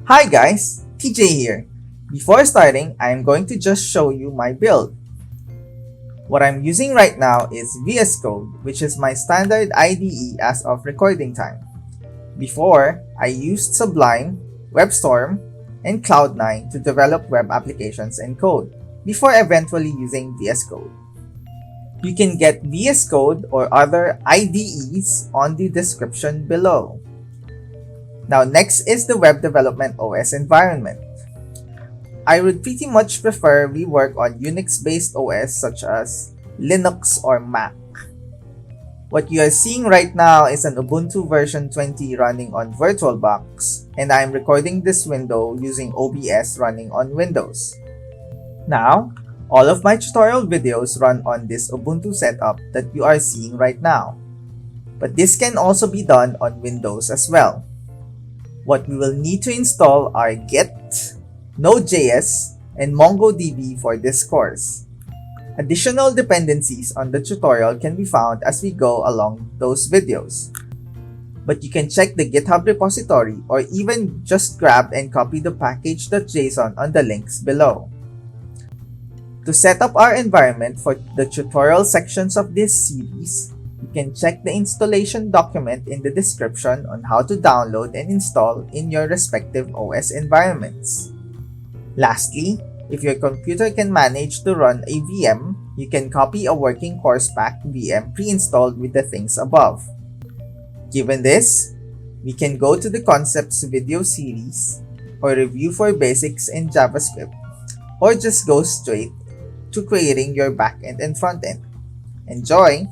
Hi guys, TJ here. Before starting, I'm going to just show you my build. What I'm using right now is VS Code, which is my standard IDE as of recording time. Before, I used Sublime, WebStorm, and Cloud9 to develop web applications and code, before eventually using VS Code. You can get VS Code or other IDEs on the description below. Now next is the Web Development OS environment. I would pretty much prefer we work on Unix-based OS such as Linux or Mac. What you are seeing right now is an Ubuntu version 20 running on VirtualBox, and I am recording this window using OBS running on Windows. Now, all of my tutorial videos run on this Ubuntu setup that you are seeing right now. But this can also be done on Windows as well. What we will need to install are Git, Node.js, and MongoDB for this course. Additional dependencies on the tutorial can be found as we go along those videos. But you can check the GitHub repository or even just grab and copy the package.json on the links below. To set up our environment for the tutorial sections of this series, you can check the installation document in the description on how to download and install in your respective OS environments. Lastly, if your computer can manage to run a VM, you can copy a working course pack VM pre-installed with the things above. Given this, we can go to the concepts video series, or review for basics in JavaScript, or just go straight to creating your backend and frontend. Enjoy!